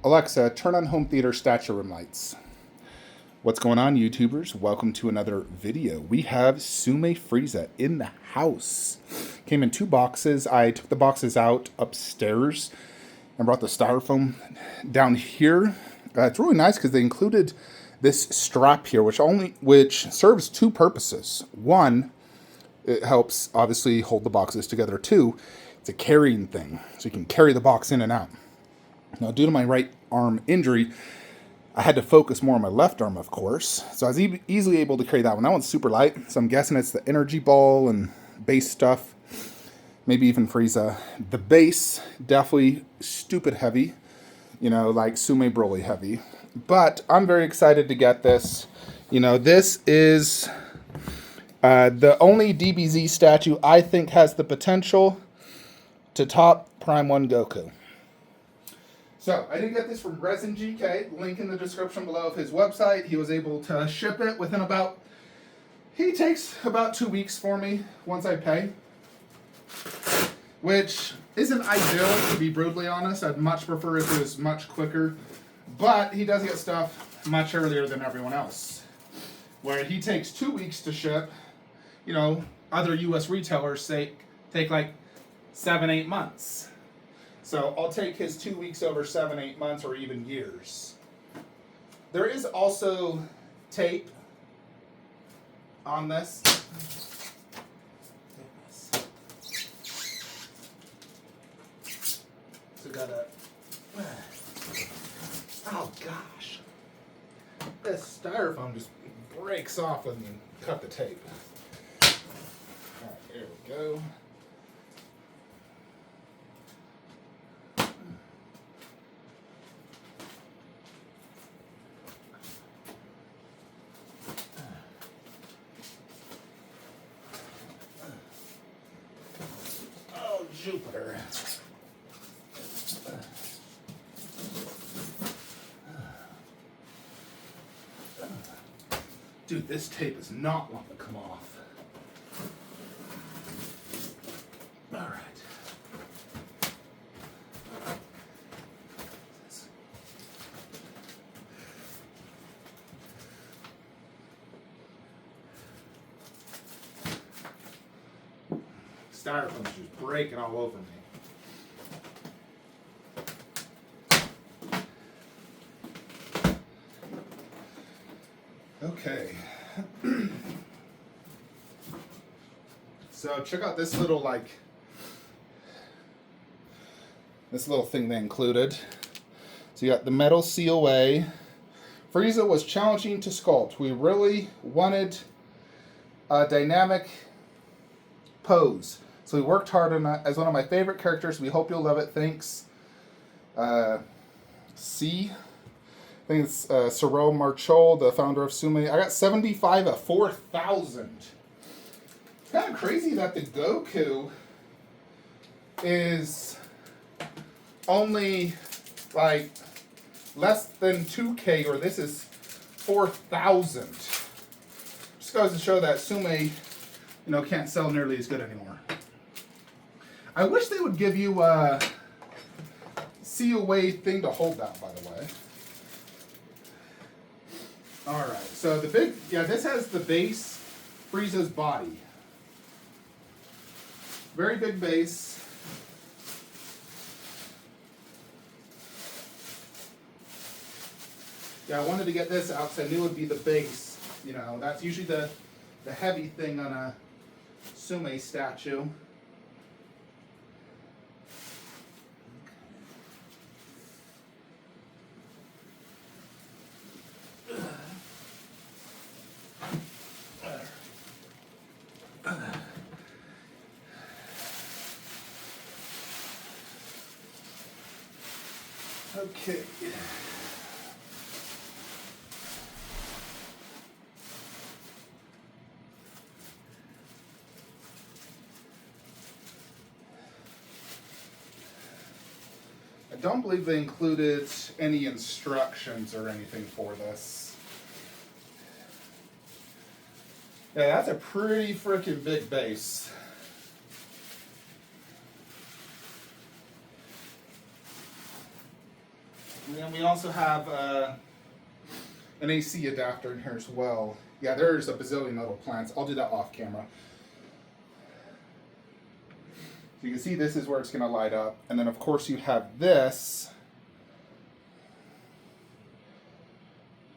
Alexa, turn on home theater statue room lights. What's going on, YouTubers? Welcome to another video. We have Tsume Frieza in the house. Came in 2 boxes. I took the boxes out upstairs and brought the styrofoam down here. It's really nice because they included this strap here, which serves 2 purposes. One, it helps obviously hold the boxes together. 2, it's a carrying thing, so you can carry the box in and out. Now, due to my right arm injury, I had to focus more on my left arm, of course. So I was easily able to carry that one. That one's super light, so I'm guessing it's the energy ball and base stuff. Maybe even Frieza. The base, definitely stupid heavy. You know, like Tsume Broly heavy. But I'm very excited to get this. You know, this is the only DBZ statue I think has the potential to top Prime 1 Goku. So, I did get this from Resin GK, link in the description below of his website. He was able to ship it within he takes about 2 weeks for me once I pay. Which isn't ideal, to be brutally honest. I'd much prefer if it was much quicker. But he does get stuff much earlier than everyone else. Where he takes 2 weeks to ship, you know, other US retailers take like 7-8 months. So I'll take his 2 weeks over 7-8 months or even years. There is also tape on this. So gotta. Oh gosh. This styrofoam just breaks off when you cut the tape. Alright, there we go. Jupiter. Dude, this tape is not wanting to come off. All right. Styrofoam's just breaking all over me. Okay. So check out this little thing they included. So you got the metal COA. Frieza was challenging to sculpt. We really wanted a dynamic pose. So we worked hard on that as one of my favorite characters. We hope you'll love it. Thanks. C. I think it's Sorel Marchol, the founder of Tsume. I got 75 of 4,000. It's kind of crazy that the Goku is only like less than 2K, or this is 4,000. Just goes to show that Tsume, can't sell nearly as good anymore. I wish they would give you a COA thing to hold that, by the way. Alright, so this has the base, Frieza's body. Very big base. Yeah, I wanted to get this out because I knew it would be the base. That's usually the heavy thing on a Tsume statue. Okay. I don't believe they included any instructions or anything for this. Yeah, that's a pretty freaking big base. And then we also have an AC adapter in here as well. Yeah, there's a bazillion little plants. I'll do that off camera. So you can see this is where it's going to light up. And then, of course, you have this,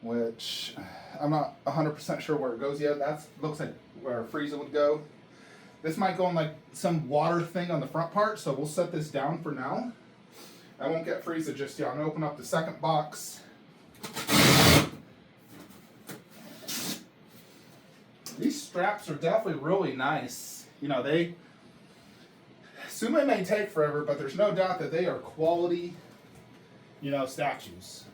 which I'm not 100% sure where it goes yet. That looks like where Frieza would go. This might go on like some water thing on the front part, so we'll set this down for now. I won't get Frieza just yet. I'm going to open up the second box. These straps are definitely really nice. You know, Tsume may take forever, but there's no doubt that they are quality, you know, statues.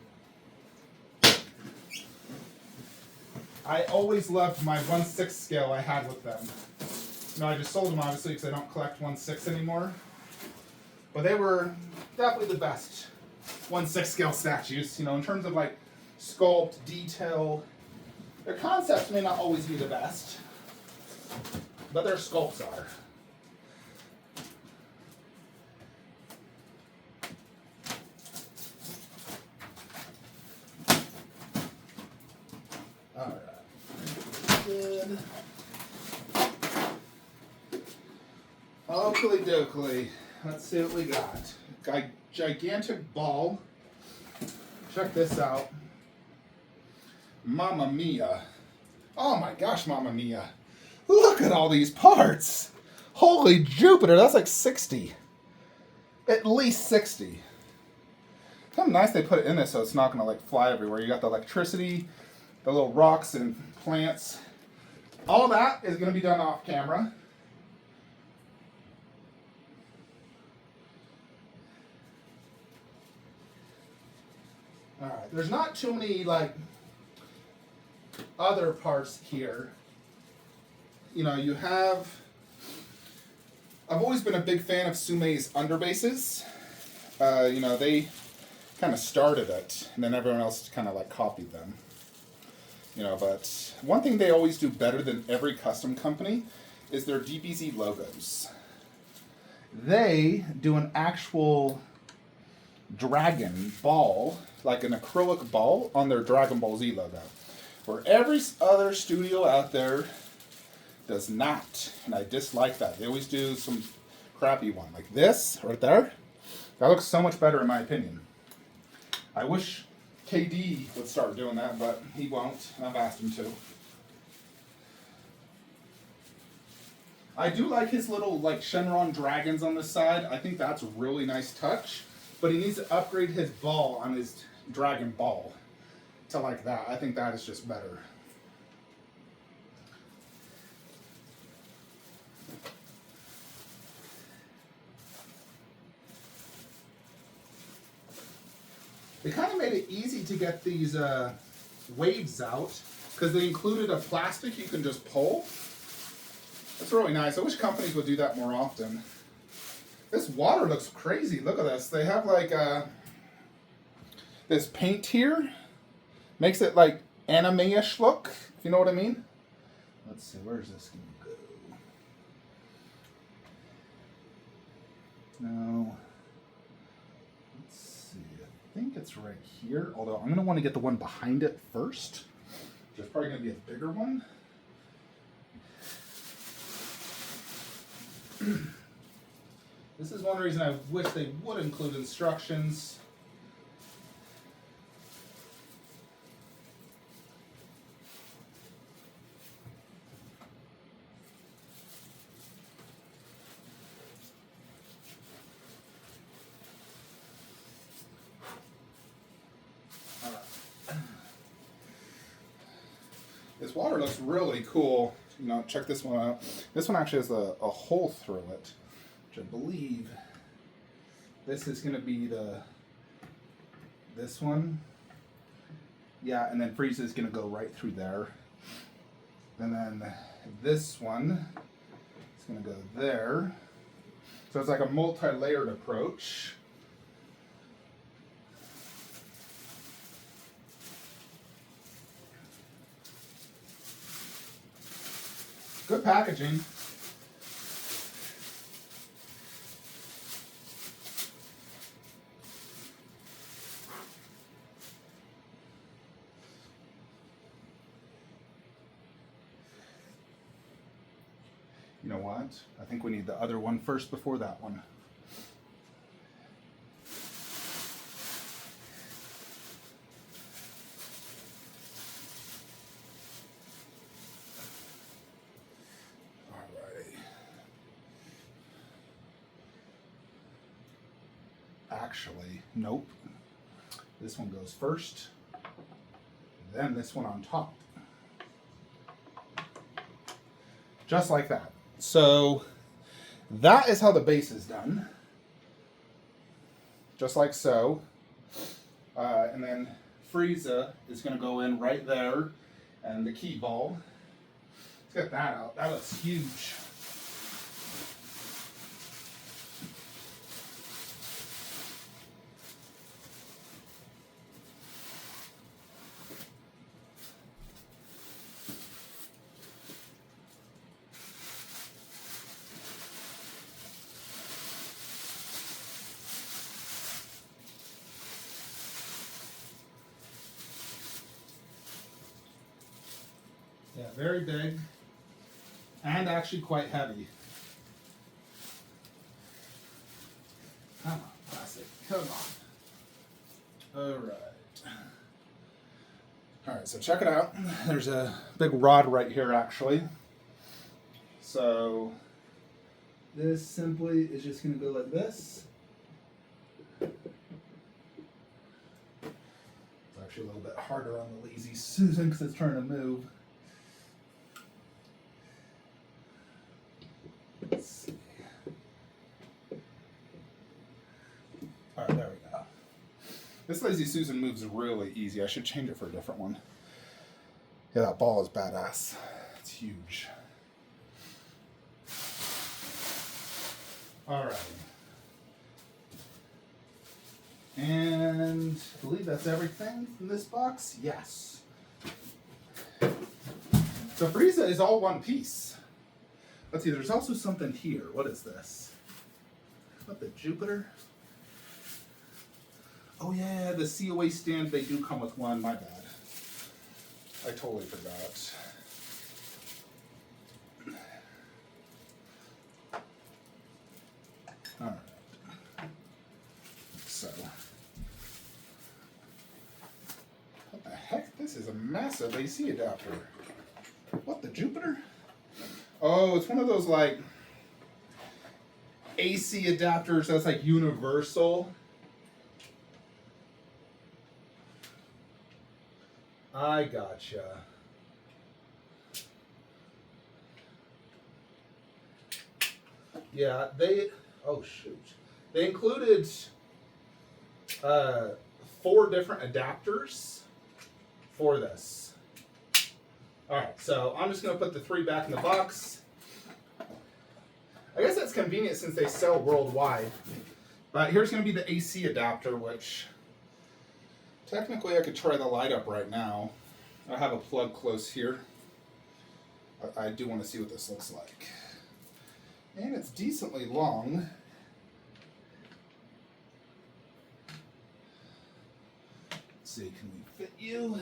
I always loved my 1/6 scale I had with them. You know, I just sold them obviously because I don't collect 1/6 anymore. But they were definitely the best 1/6 scale statues. You know, in terms of like sculpt, detail. Their concepts may not always be the best, but their sculpts are. Alright. Good. Oakley dokley. Let's see what we got. Gigantic ball. Check this out. Mamma mia. Oh my gosh, Mamma mia. Look at all these parts. Holy Jupiter, that's like 60. At least 60. How nice they put it in this so it's not going to like fly everywhere. You got the electricity, the little rocks and plants. All that is going to be done off camera. Alright, there's not too many like other parts here. You know, you have... I've always been a big fan of Tsume's underbases. You know, they kind of started it, and then everyone else kind of like copied them. You know, but one thing they always do better than every custom company is their DBZ logos. They do an actual dragon ball, like an acrylic ball, on their Dragon Ball Z logo. Where every other studio out there does not. And I dislike that. They always do some crappy one. Like this, right there. That looks so much better in my opinion. I wish KD would start doing that, but he won't. I've asked him to. I do like his little like Shenron dragons on the side. I think that's a really nice touch. But he needs to upgrade his ball on his Dragon Ball to like that. I think that is just better. They kind of made it easy to get these waves out because they included a plastic you can just pull. That's really nice. I wish companies would do that more often. This water looks crazy. Look at this. They have like this paint here. Makes it like anime-ish look, if you know what I mean. Let's see, where's this going to go? No. Let's see, I think it's right here. Although I'm going to want to get the one behind it first. Which is probably going to be a bigger one. This is one reason I wish they would include instructions. This water looks really cool. You know, check this one out. This one actually has a hole through it, which I believe this is going to be this one. Yeah, and then Frieza is going to go right through there. And then this one is going to go there. So it's like a multi-layered approach. Good packaging. You know what? I think we need the other one first before that one. Alrighty. Actually, nope. This one goes first, then this one on top. Just like that. So that is how the base is done. Just like so. And then Frieza is going to go in right there. And the key ball. Let's get that out. That looks huge. Yeah, very big and actually quite heavy. Come on, plastic. Come on. All right. All right, so check it out. There's a big rod right here, actually. So this simply is just going to go like this. It's actually a little bit harder on the lazy Susan because it's trying to move. Let's see. All right, there we go. This Lazy Susan moves really easy. I should change it for a different one. Yeah, that ball is badass. It's huge. All right. And I believe that's everything from this box. Yes. So Frieza is all one piece. Let's see, there's also something here. What is this? What, the Jupiter? Oh yeah, the COA stand, they do come with one. My bad. I totally forgot. All right. So, what the heck? This is a massive AC adapter. What, the Jupiter? Oh, it's one of those like AC adapters that's like universal. I gotcha. Yeah, oh shoot. They included 4 different adapters for this. Alright, so I'm just going to put the 3 back in the box. I guess that's convenient since they sell worldwide. But here's going to be the AC adapter, which technically I could try the light up right now. I have a plug close here. I do want to see what this looks like. And it's decently long. Let's see, can we fit you?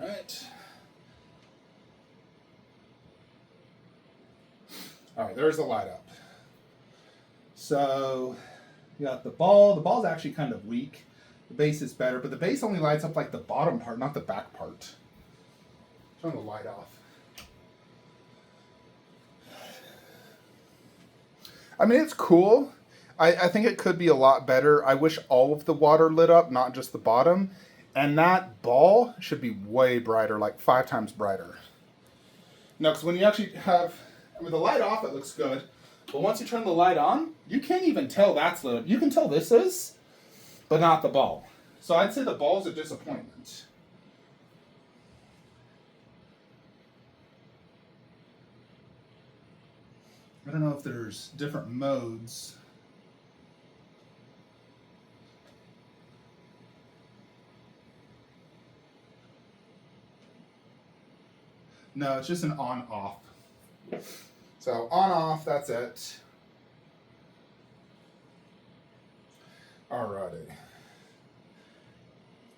All right. All right, there's the light up. So you got the ball. The ball's actually kind of weak. The base is better, but the base only lights up like the bottom part, not the back part. Turn the light off. I mean, it's cool. I think it could be a lot better. I wish all of the water lit up, not just the bottom. And that ball should be way brighter, like 5 times brighter. No, because when you actually have, with the light off, it looks good. But once you turn the light on, you can't even tell that's lit up. You can tell this is, but not the ball. So I'd say the ball's a disappointment. I don't know if there's different modes. No, it's just an on-off. So on-off, that's it. Alrighty.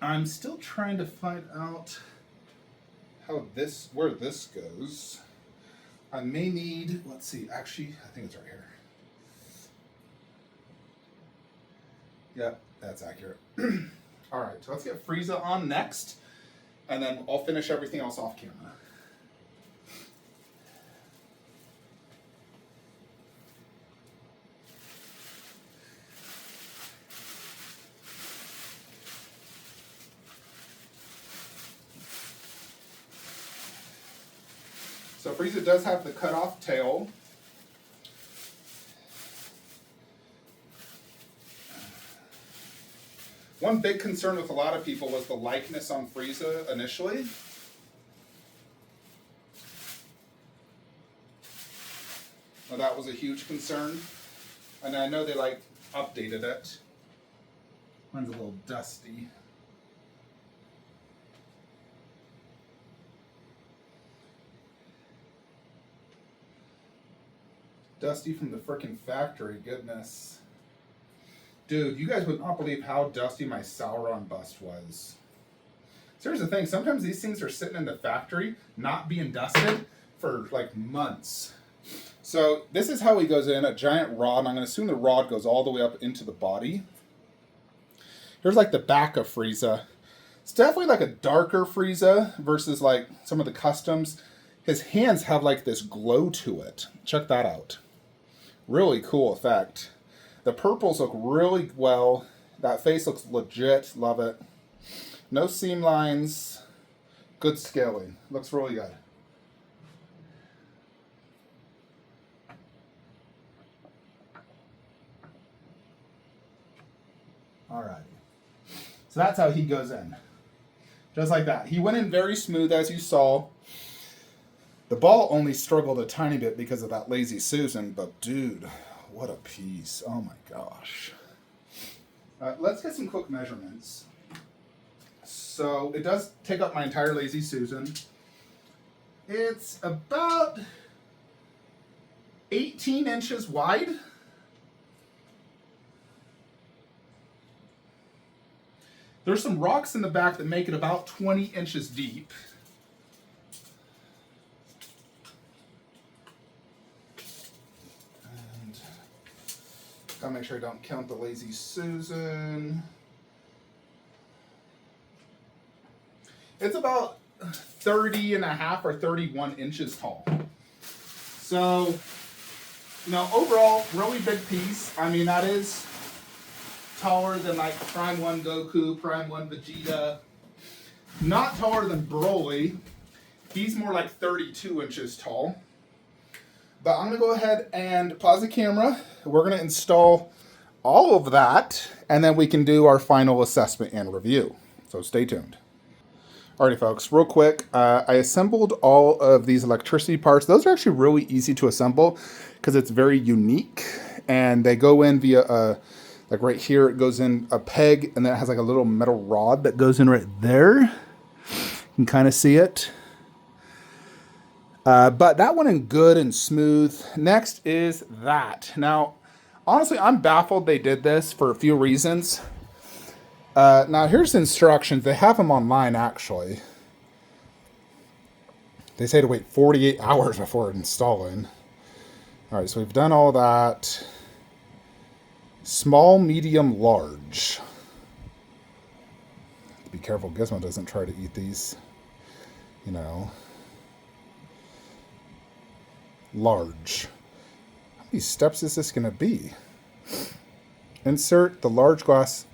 I'm still trying to find out where this goes. I may need, let's see, actually, I think it's right here. Yep, that's accurate. All right, so let's get Frieza on next, and then I'll finish everything else off camera. So Frieza does have the cut-off tail. One big concern with a lot of people was the likeness on Frieza initially. Well, that was a huge concern. And I know they updated it. Mine's a little dusty. Dusty from the frickin' factory, goodness. Dude, you guys would not believe how dusty my Sauron bust was. So here's the thing, sometimes these things are sitting in the factory, not being dusted, for months. So this is how he goes in, a giant rod, and I'm going to assume the rod goes all the way up into the body. Here's the back of Frieza. It's definitely a darker Frieza versus some of the customs. His hands have this glow to it. Check that out. Really cool effect. The purples look really well. That face looks legit. Love it. No seam lines. Good scaling. Looks really good. Alrighty. So that's how he goes in. Just like that. He went in very smooth, as you saw. The ball only struggled a tiny bit because of that Lazy Susan, but dude, what a piece. Oh my gosh. Let's get some quick measurements. So it does take up my entire Lazy Susan. It's about 18 inches wide. There's some rocks in the back that make it about 20 inches deep. Gotta make sure I don't count the Lazy Susan. It's about 30 and a half or 31 inches tall. So, overall, really big piece. I mean, that is taller than Prime 1 Goku, Prime 1 Vegeta. Not taller than Broly. He's more 32 inches tall. But I'm going to go ahead and pause the camera. We're going to install all of that, and then we can do our final assessment and review. So stay tuned. Alrighty, folks, real quick. I assembled all of these electricity parts. Those are actually really easy to assemble because it's very unique. And they go in via, right here, it goes in a peg, and then it has a little metal rod that goes in right there. You can kind of see it. But that went in good and smooth. Next is that. Now, honestly, I'm baffled they did this for a few reasons. Now, here's the instructions. They have them online, actually. They say to wait 48 hours before installing. All right, so we've done all that. Small, medium, large. Be careful, Gizmo doesn't try to eat these, Large. How many steps is this going to be? Insert the large glass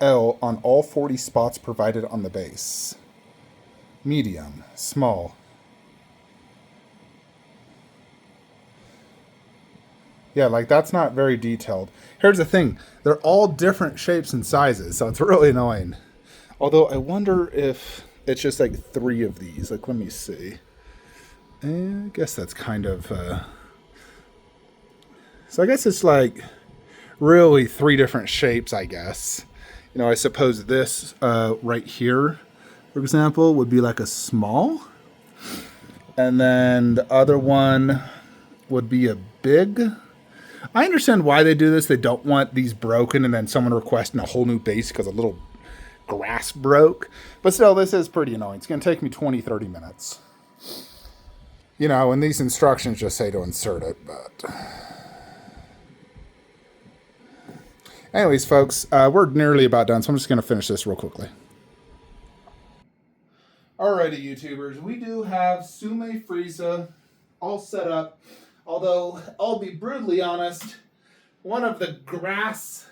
L on all 40 spots provided on the base. Medium. Small. Yeah, that's not very detailed. Here's the thing. They're all different shapes and sizes, so it's really annoying. Although, I wonder if it's just 3 of these. Let me see. I guess that's kind of... So I guess it's really 3 different shapes, I guess. I suppose this right here, for example, would be a small. And then the other one would be a big. I understand why they do this. They don't want these broken and then someone requesting a whole new base because a little grass broke. But still, this is pretty annoying. It's going to take me 20-30 minutes. You know, and these instructions just say to insert it, but... Anyways, folks, we're nearly about done, so I'm just going to finish this real quickly. Alrighty, YouTubers, we do have Tsume Frieza all set up. Although, I'll be brutally honest, one of the grass,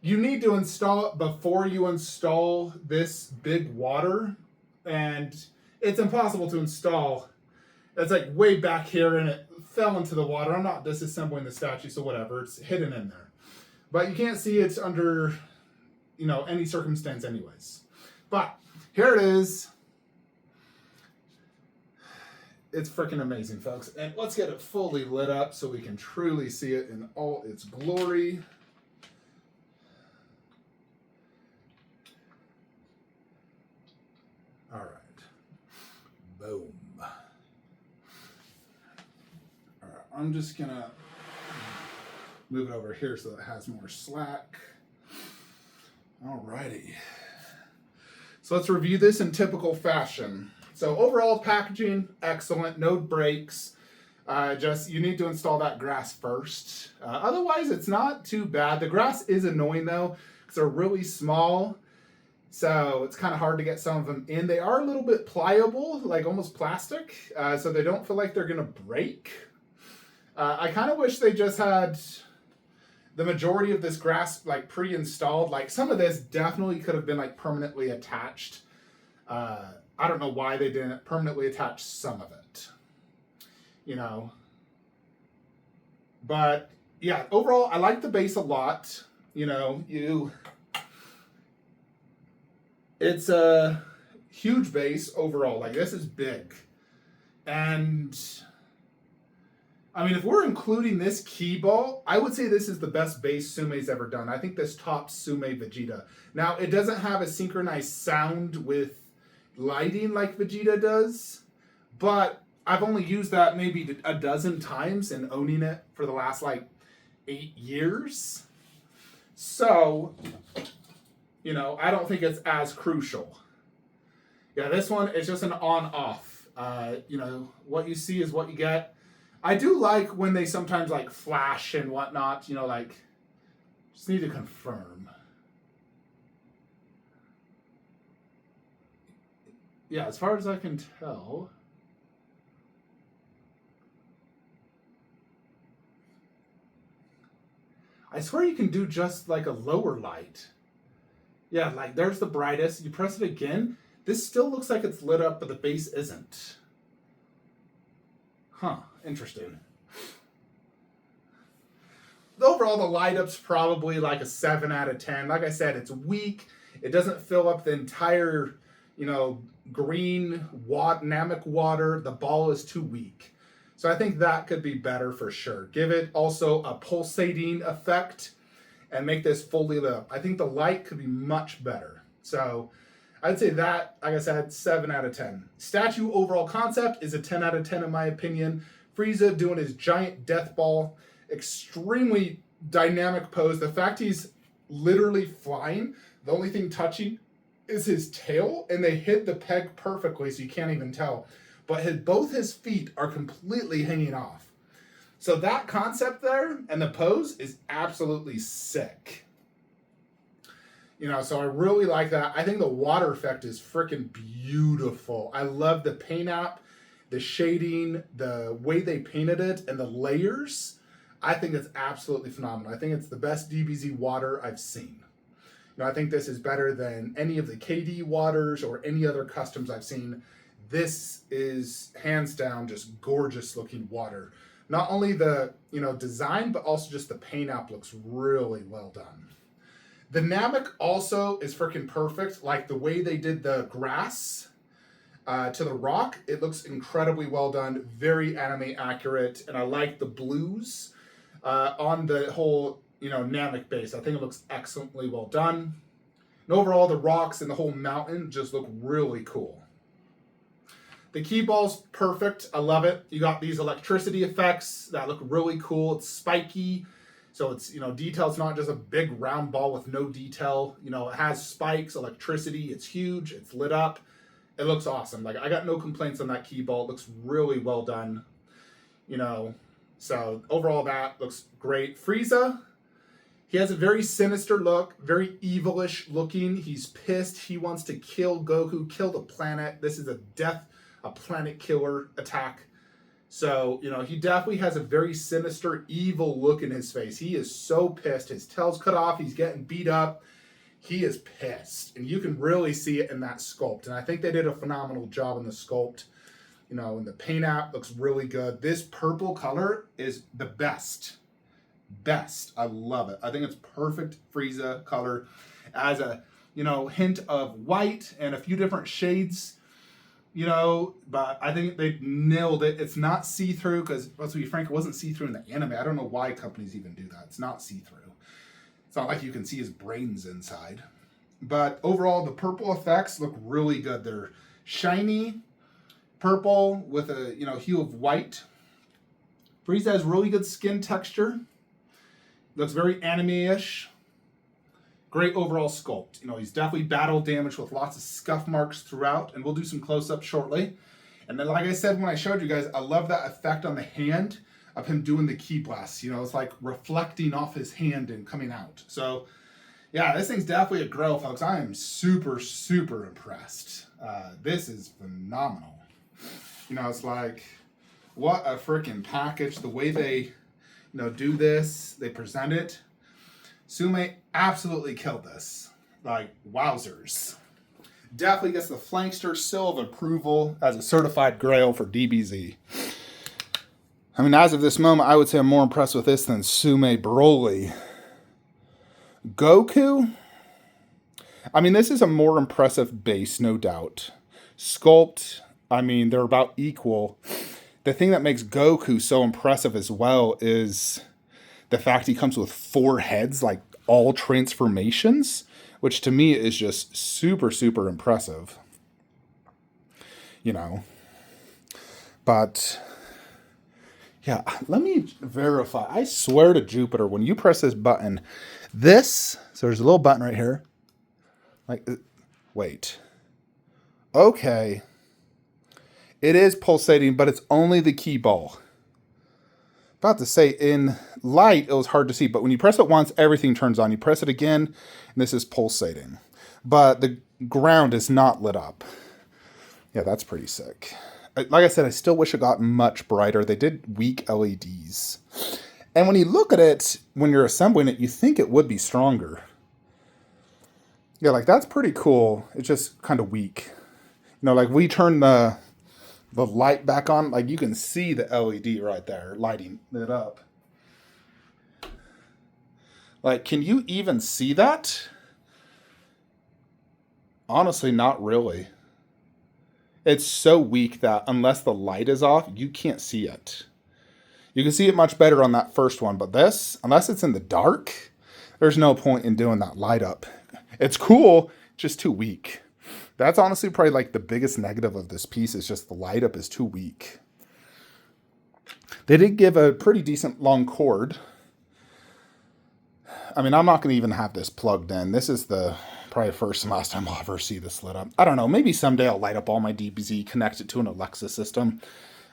you need to install it before you install this big water, and it's impossible to install. It's like way back here, and it fell into the water. I'm not disassembling the statue, so whatever, it's hidden in there. But you can't see it under, you know, any circumstance anyways. But here it is. It's freaking amazing, folks. And let's get it fully lit up so we can truly see it in all its glory. All right. Boom. All right. I'm just going to move it over here so that it has more slack. All righty. So let's review this in typical fashion. So overall packaging, excellent, no breaks. Just you need to install that grass first. Otherwise, it's not too bad. The grass is annoying though, because they're really small. So it's kind of hard to get some of them in. They are a little bit pliable, like almost plastic, so they don't feel like they're gonna break. I kind of wish they just had the majority of this grass like pre-installed. Like some of this definitely could have been like permanently attached. I don't know why they didn't permanently attach some of it, you know. But yeah, overall, I like the base a lot. You know, it's a huge base overall. Like this is big. And I mean, if we're including this key ball, I would say this is the best base Tsume's ever done. I think this tops Tsume Vegeta. Now, it doesn't have a synchronized sound with lighting like Vegeta does, but I've only used that maybe a dozen times and owning it for the last like 8 years. So, you know, I don't think it's as crucial. Yeah, this one is just an on-off. You know, what you see is what you get. I do like when they sometimes like flash and whatnot, you know, like, just need to confirm. Yeah, as far as I can tell. I swear you can do just like a lower light. Yeah, like there's the brightest. You press it again. This still looks like it's lit up, but the base isn't. Huh, interesting. Overall, the light up's probably like a 7 out of 10. Like I said, it's weak. It doesn't fill up the entire, you know, green Namek water. The ball is too weak. So I think that could be better for sure. Give it also a pulsating effect and make this fully lit up. I think the light could be much better. So I'd say that, like I said, 7 out of 10. Statue overall concept is a 10 out of 10 in my opinion. Frieza doing his giant death ball. Extremely dynamic pose. The fact he's literally flying, the only thing touching is his tail, and they hit the peg perfectly, so you can't even tell. But both his feet are completely hanging off. So that concept there and the pose is absolutely sick. You know, so I really like that. I think the water effect is freaking beautiful. I love the paint app, the shading, the way they painted it, and the layers. I think it's absolutely phenomenal. I think it's the best DBZ water I've seen. You know, I think this is better than any of the KD waters or any other customs I've seen. This is hands down just gorgeous looking water. Not only the, you know, design, but also just the paint app looks really well done. The Namek also is freaking perfect. Like the way they did the grass to the rock, it looks incredibly well done, very anime accurate, and I like the blues on the whole, you know, Namek base. I think it looks excellently well done. And overall, the rocks and the whole mountain just look really cool. The key ball's perfect. I love it. You got these electricity effects that look really cool. It's spiky. So it's, detail's not just a big round ball with no detail. It has spikes, electricity. It's huge. It's lit up. It looks awesome. Like, I got no complaints on that key ball. It looks really well done. So overall that looks great. Frieza, he has a very sinister look, very evilish looking. He's pissed. He wants to kill Goku, kill the planet. This is a planet killer attack. So, he definitely has a very sinister, evil look in his face. He is so pissed. His tail's cut off. He's getting beat up. He is pissed. And you can really see it in that sculpt. And I think they did a phenomenal job in the sculpt. And the paint app looks really good. This purple color is the best. I love it. I think it's perfect Frieza color. As a, hint of white and a few different shades. But I think they nailed it. It's not see-through because, let's be frank, it wasn't see-through in the anime. I don't know why companies even do that. It's not see-through. It's not like you can see his brains inside. But overall, the purple effects look really good. They're shiny purple with a, hue of white. Frieza has really good skin texture. Looks very anime-ish. Great overall sculpt. He's definitely battle damaged with lots of scuff marks throughout, and we'll do some close-ups shortly. And then, like I said when I showed you guys, I love that effect on the hand of him doing the ki blast. It's like reflecting off his hand and coming out. So, yeah, this thing's definitely a grow, folks. I am super, super impressed. This is phenomenal. It's like, what a freaking package. The way they, do this, they present it. Tsume absolutely killed this. Like, wowzers. Definitely gets the Flankster seal of approval as a certified grail for DBZ. I mean, as of this moment, I would say I'm more impressed with this than Tsume Broly. Goku? I mean, this is a more impressive base, no doubt. Sculpt, I mean, they're about equal. The thing that makes Goku so impressive as well is the fact he comes with 4 heads, like all transformations, which to me is just super, super impressive. But yeah, let me verify. I swear to Jupiter, when you press this button, so there's a little button right here. Wait. Okay. It is pulsating, but it's only the key ball. About to say, in light, it was hard to see, but when you press it once, everything turns on. You press it again, and this is pulsating. But the ground is not lit up. Yeah, that's pretty sick. Like I said, I still wish it got much brighter. They did weak LEDs. And when you look at it, when you're assembling it, you think it would be stronger. Yeah, that's pretty cool. It's just kind of weak. We turn the light back on, you can see the LED right there lighting it up. Can you even see that? Honestly, not really. It's so weak that unless the light is off, you can't see it. You can see it much better on that first one, but this, unless it's in the dark, there's no point in doing that light up. It's cool, just too weak. That's honestly probably the biggest negative of this piece is just the light up is too weak. They did give a pretty decent long cord. I mean, I'm not going to even have this plugged in. This is probably the first and last time I'll ever see this lit up. I don't know. Maybe someday I'll light up all my DBZ, connect it to an Alexa system.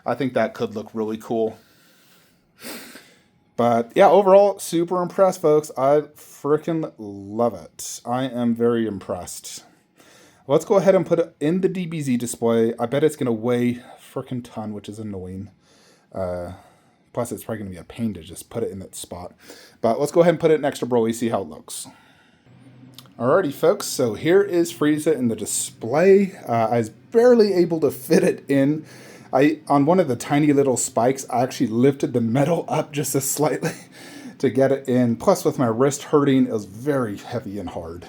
I think that could look really cool. But yeah, overall, super impressed, folks. I freaking love it. I am very impressed. Let's go ahead and put it in the DBZ display. I bet it's going to weigh a freaking ton, which is annoying. Plus, it's probably going to be a pain to just put it in that spot. But let's go ahead and put it next to Broly, see how it looks. Alrighty, folks. So here is Frieza in the display. I was barely able to fit it in. On one of the tiny little spikes, I actually lifted the metal up just slightly to get it in. Plus, with my wrist hurting, it was very heavy and hard.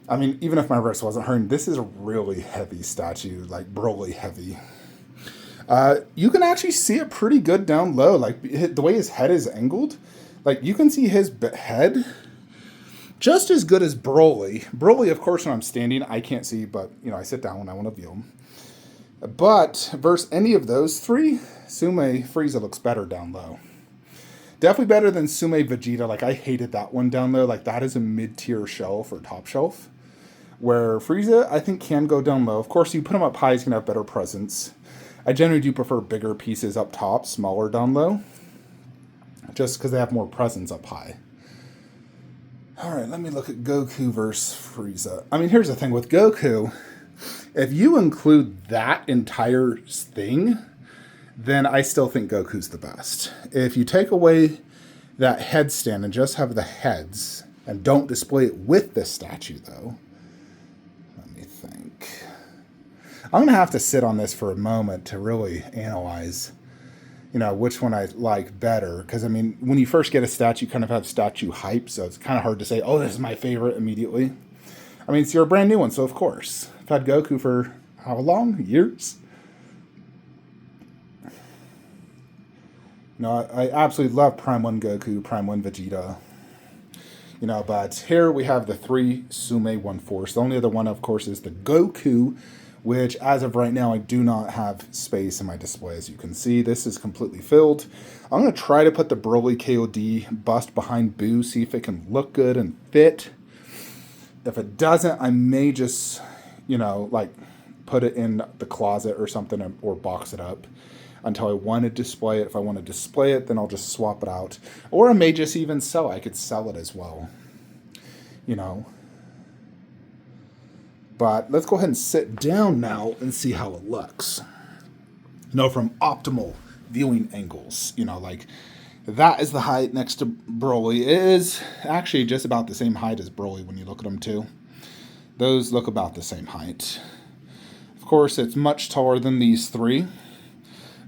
I mean, even if my wrist wasn't hurting, this is a really heavy statue, Broly heavy. You can actually see it pretty good down low, the way his head is angled. You can see his head just as good as Broly. Broly, of course, when I'm standing, I can't see, but, I sit down when I want to view him. But versus any of those three, Tsume Frieza looks better down low. Definitely better than Tsume Vegeta. Like, I hated that one down low. Like, that is a mid-tier shelf or top shelf. Where Frieza, I think, can go down low. Of course, you put him up high, he's going to have better presence. I generally do prefer bigger pieces up top, smaller down low. Just because they have more presence up high. Alright, let me look at Goku versus Frieza. I mean, here's the thing with Goku. If you include that entire thing, then I still think Goku's the best. If you take away that headstand and just have the heads, and don't display it with this statue, though, let me think. I'm going to have to sit on this for a moment to really analyze, which one I like better. Because, I mean, when you first get a statue, you kind of have statue hype, so it's kind of hard to say, oh, this is my favorite immediately. I mean, it's your brand new one, so of course. I've had Goku for how long? Years? I absolutely love Prime 1 Goku, Prime 1 Vegeta. But here we have the 3 Tsume 1/4. The only other one, of course, is the Goku, which, as of right now, I do not have space in my display. As you can see, this is completely filled. I'm going to try to put the Broly KOD bust behind Boo, see if it can look good and fit. If it doesn't, I may just, put it in the closet or something, or box it up until I want to display it. If I want to display it, then I'll just swap it out. Or I may just even sell it. I could sell it as well. But let's go ahead and sit down now and see how it looks. From optimal viewing angles. That is the height next to Broly. It is actually just about the same height as Broly when you look at them too. Those look about the same height. Of course, it's much taller than these 3.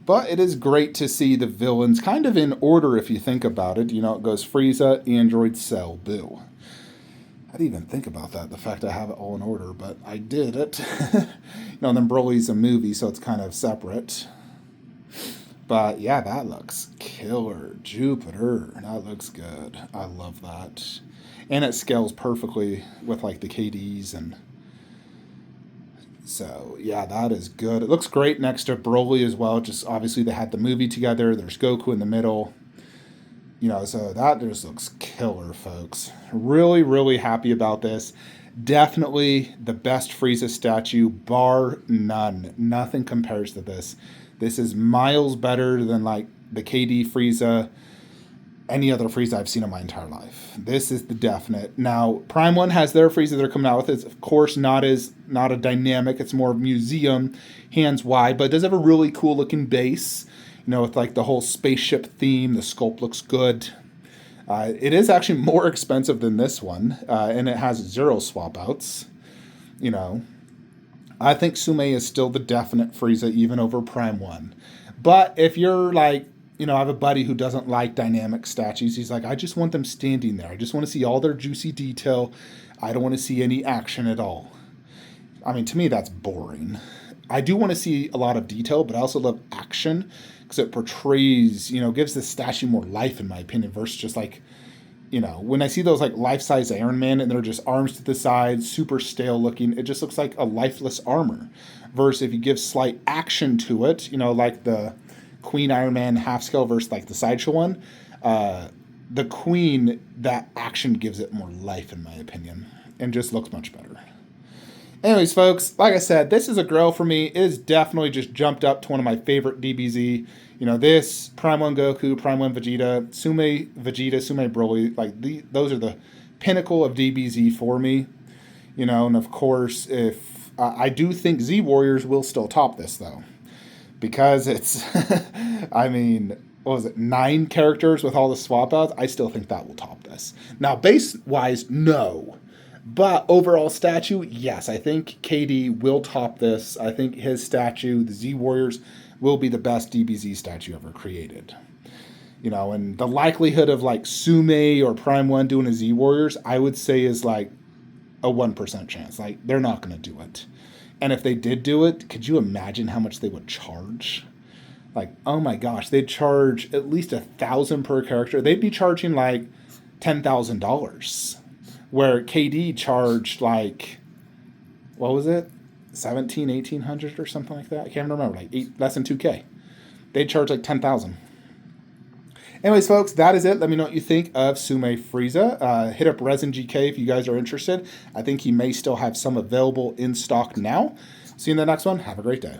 But it is great to see the villains kind of in order if you think about it. It goes Frieza, Android, Cell, Boo. I didn't even think about that, the fact I have it all in order, but I did it. And then Broly's a movie, so it's kind of separate. But yeah, that looks killer. Jupiter, that looks good. I love that. And it scales perfectly with like the KDs and... So, yeah, that is good. It looks great next to Broly as well. Just obviously they had the movie together. There's Goku in the middle. So that just looks killer, folks. Really, really happy about this. Definitely the best Frieza statue, bar none. Nothing compares to this. This is miles better than, like, the KD Frieza, any other Frieza I've seen in my entire life. This is the definite. Now, Prime 1 has their Frieza they're coming out with. It's, of course, not a dynamic. It's more museum, hands wide, but it does have a really cool looking base, with like the whole spaceship theme. The sculpt looks good. It is actually more expensive than this one, and it has 0 swap outs. I think Tsume is still the definite Frieza, even over Prime 1. But if you're like, I have a buddy who doesn't like dynamic statues. He's like, I just want them standing there. I just want to see all their juicy detail. I don't want to see any action at all. I mean, to me, that's boring. I do want to see a lot of detail, but I also love action because it portrays, gives the statue more life, in my opinion, versus just like, when I see those like life-size Iron Man and they're just arms to the side, super stale looking, it just looks like a lifeless armor. Versus if you give slight action to it, like the Queen Iron Man half scale versus like the sideshow one, the Queen, that action gives it more life, in my opinion, and just looks much better. Anyways, folks, like I said, this is a grail for me. It is definitely just jumped up to one of my favorite DBZ. This, Prime 1 Goku, Prime 1 Vegeta, Tsume Vegeta, Tsume Broly, like those are the pinnacle of DBZ for me. And of course, if I do think Z Warriors will still top this, though. Because it's, I mean, what was it, 9 characters with all the swap outs? I still think that will top this. Now, base-wise, no. But overall statue, yes. I think KD will top this. I think his statue, the Z Warriors, will be the best DBZ statue ever created. And the likelihood of like Tsume or Prime 1 doing a Z Warriors, I would say is like a 1% chance. Like, they're not going to do it. And if they did do it, could you imagine how much they would charge? Like, oh my gosh, they'd charge at least $1,000 per character. They'd be charging like $10,000, where KD charged like, what was it, 1,800 or something like that. I can't remember, like less than $2K. They'd charge like $10,000. Anyways, folks, that is it. Let me know what you think of Tsume Frieza. Hit up Resin GK if you guys are interested. I think he may still have some available in stock now. See you in the next one. Have a great day.